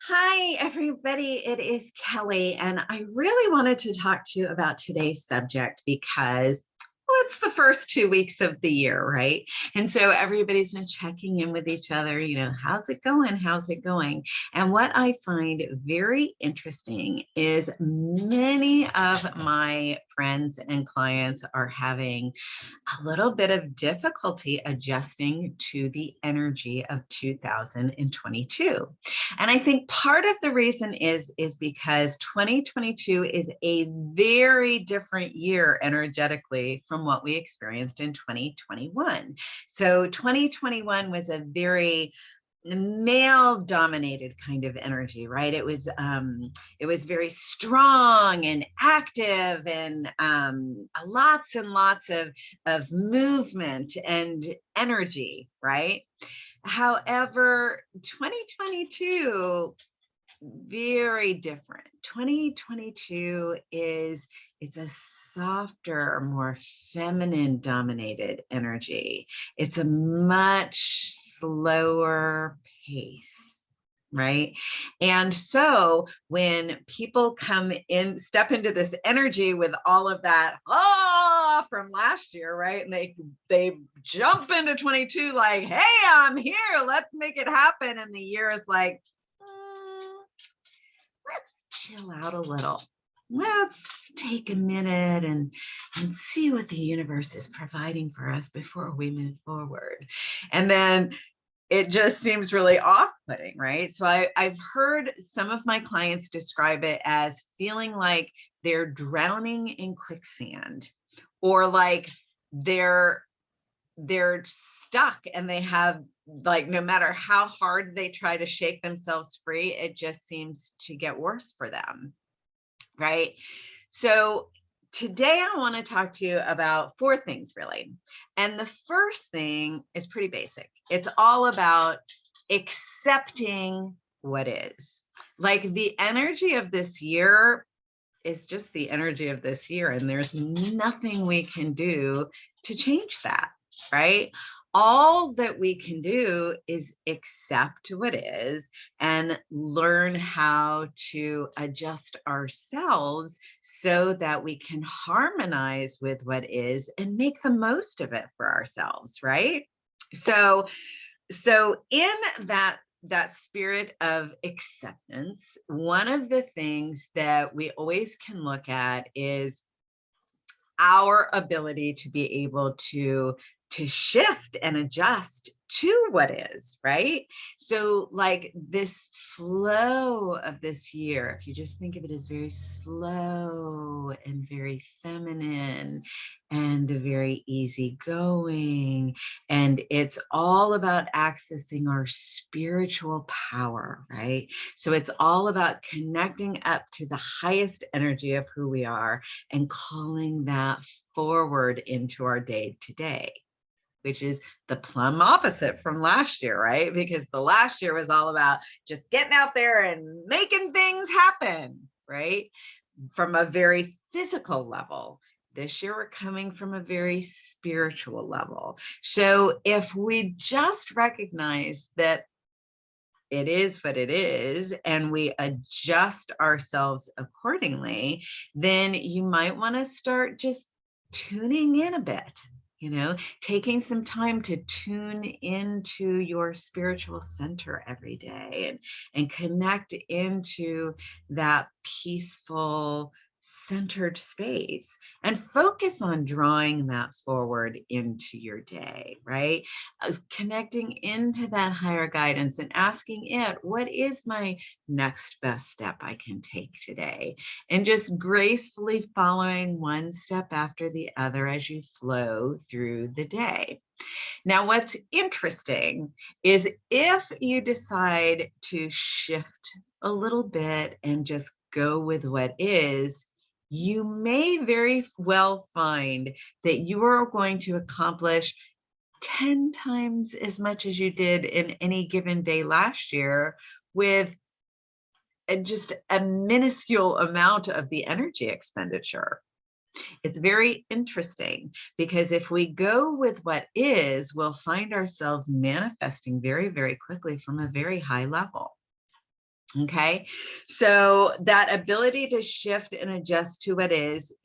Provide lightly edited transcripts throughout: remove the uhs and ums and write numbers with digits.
Hi, everybody. It is Kelly, and I really wanted to talk to you about today's subject because it's the first 2 weeks of the year, right? And so everybody's been checking in with each other, how's it going? How's it going? And what I find very interesting is many of my friends and clients are having a little bit of difficulty adjusting to the energy of 2022. And I think part of the reason is because 2022 is a very different year energetically from what we experienced in 2021. So 2021 was a very male dominated kind of energy, right? It was very strong and active and lots and lots of movement and energy, right? However, 2022, very different. 2022 it's a softer, more feminine dominated energy. It's a much slower pace, right? And so when people step into this energy with all of that from last year, right? And they jump into 22 like, hey, I'm here, let's make it happen. And the year is like, let's chill out a little. Let's take a minute and see what the universe is providing for us before we move forward. And then it just seems really off-putting, right? So I've heard some of my clients describe it as feeling like they're drowning in quicksand, or like they're stuck and they have, like, no matter how hard they try to shake themselves free, it just seems to get worse for them, right? So today I want to talk to you about four things, really. And the first thing is pretty basic. It's all about accepting what is. Like, the energy of this year is just the energy of this year, and there's nothing we can do to change that, right? All that we can do is accept what is and learn how to adjust ourselves so that we can harmonize with what is and make the most of it for ourselves, right? So in that spirit of acceptance, one of the things that we always can look at is our ability to be able to shift and adjust to what is, right? So like this flow of this year, if you just think of it as very slow and very feminine and very easygoing, and it's all about accessing our spiritual power, right? So it's all about connecting up to the highest energy of who we are and calling that forward into our day to day, which is the plumb opposite from last year, right? Because the last year was all about just getting out there and making things happen, right? From a very physical level. This year, we're coming from a very spiritual level. So if we just recognize that it is what it is, and we adjust ourselves accordingly, then you might want to start just tuning in a bit, taking some time to tune into your spiritual center every day and connect into that peaceful, centered space and focus on drawing that forward into your day, right? Connecting into that higher guidance and asking it, what is my next best step I can take today? And just gracefully following one step after the other as you flow through the day. Now, what's interesting is if you decide to shift a little bit and just go with what is, you may very well find that you are going to accomplish 10 times as much as you did in any given day last year with just a minuscule amount of the energy expenditure. It's very interesting because if we go with what is, we'll find ourselves manifesting very, very quickly from a very high level. Okay. So that ability to shift and adjust to what is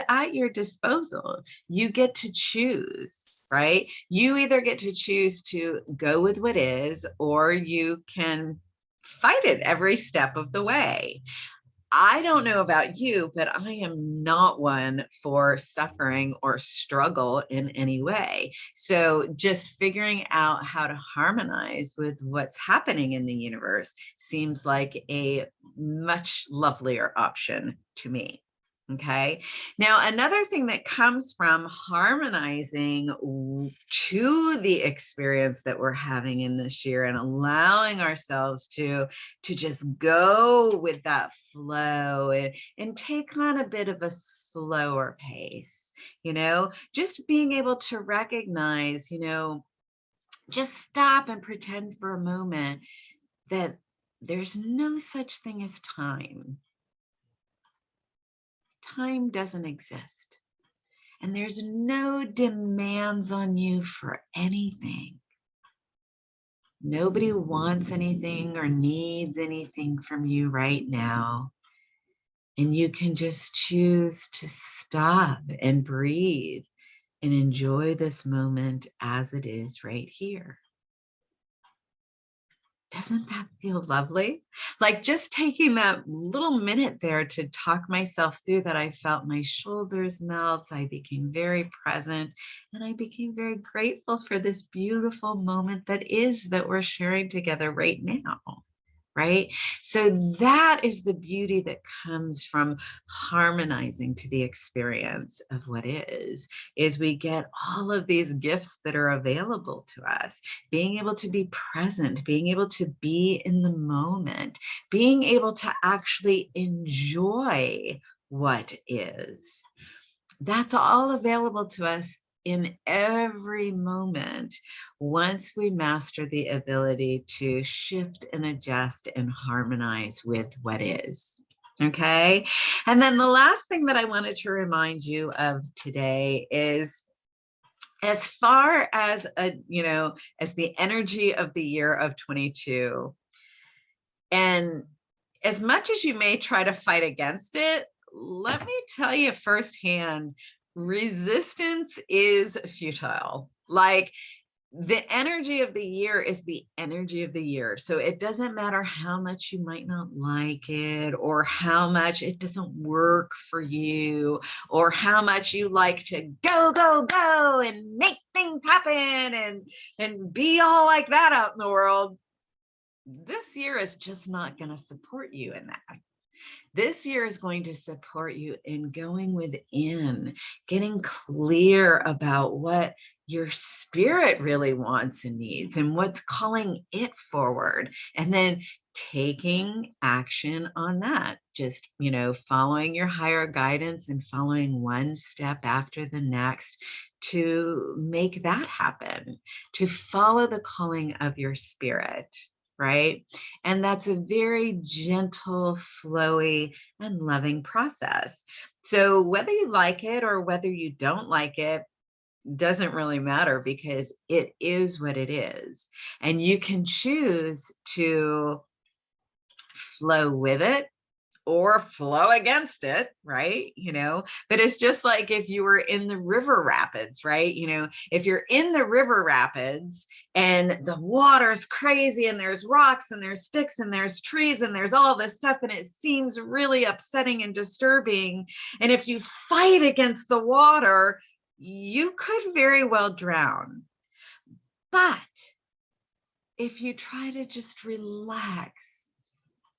at your disposal. You get to choose, right? You either get to choose to go with what is, or you can fight it every step of the way. I don't know about you, but I am not one for suffering or struggle in any way. So just figuring out how to harmonize with what's happening in the universe seems like a much lovelier option to me. Okay. Now, another thing that comes from harmonizing to the experience that we're having in this year and allowing ourselves to just go with that flow and take on a bit of a slower pace, just being able to recognize, just stop and pretend for a moment that there's no such thing as time. Time doesn't exist. And there's no demands on you for anything. Nobody wants anything or needs anything from you right now. And you can just choose to stop and breathe and enjoy this moment as it is right here. Doesn't that feel lovely? Like just taking that little minute there to talk myself through that, I felt my shoulders melt. I became very present and I became very grateful for this beautiful moment that we're sharing together right now. Right? So that is the beauty that comes from harmonizing to the experience of what is we get all of these gifts that are available to us, being able to be present, being able to be in the moment, being able to actually enjoy what is. That's all available to us in every moment once we master the ability to shift and adjust and harmonize with what is. Okay. And then the last thing that I wanted to remind you of today is, as far as as the energy of the year of 22, and as much as you may try to fight against it, let me tell you firsthand, resistance is futile. Like, the energy of the year is the energy of the year. So it doesn't matter how much you might not like it, or how much it doesn't work for you, or how much you like to go, go, go and make things happen and be all like that out in the world. This year is just not going to support you in that. This year is going to support you in going within, getting clear about what your spirit really wants and needs and what's calling it forward, and then taking action on that. Just, following your higher guidance and following one step after the next to make that happen, to follow the calling of your spirit. Right? And that's a very gentle, flowy, and loving process. So whether you like it or whether you don't like it, doesn't really matter, because it is what it is. And you can choose to flow with it or flow against it, right? But it's just like if you were in the river rapids, right? If you're in the river rapids and the water's crazy and there's rocks and there's sticks and there's trees and there's all this stuff and it seems really upsetting and disturbing, and if you fight against the water, you could very well drown. But if you try to just relax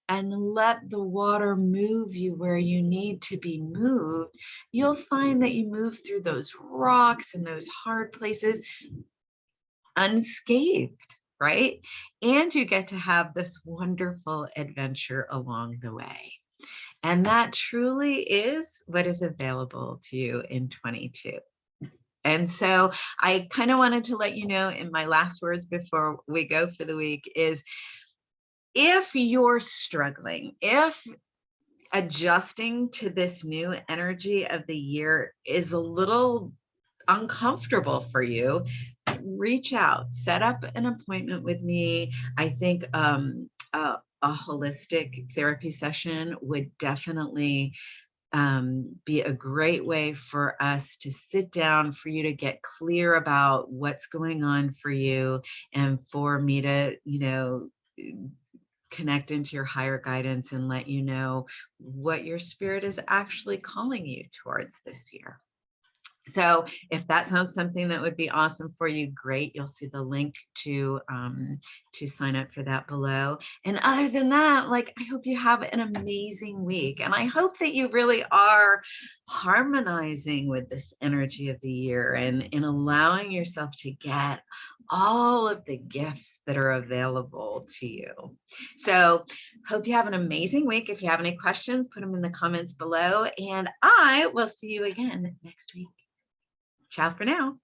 and let the water move you where you need to be moved, you'll find that you move through those rocks and those hard places unscathed, right? And you get to have this wonderful adventure along the way. And that truly is what is available to you in 22. And so I kind of wanted to let you know in my last words before we go for the week is, if you're struggling, if adjusting to this new energy of the year is a little uncomfortable for you, reach out, set up an appointment with me. I think a holistic therapy session would definitely be a great way for us to sit down, for you to get clear about what's going on for you, and for me to, connect into your higher guidance and let you know what your spirit is actually calling you towards this year. So if that sounds something that would be awesome for you, great. You'll see the link to sign up for that below. And other than that, like, I hope you have an amazing week. And I hope that you really are harmonizing with this energy of the year and in allowing yourself to get all of the gifts that are available to you. So hope you have an amazing week. If you have any questions, put them in the comments below. And I will see you again next week. Ciao for now.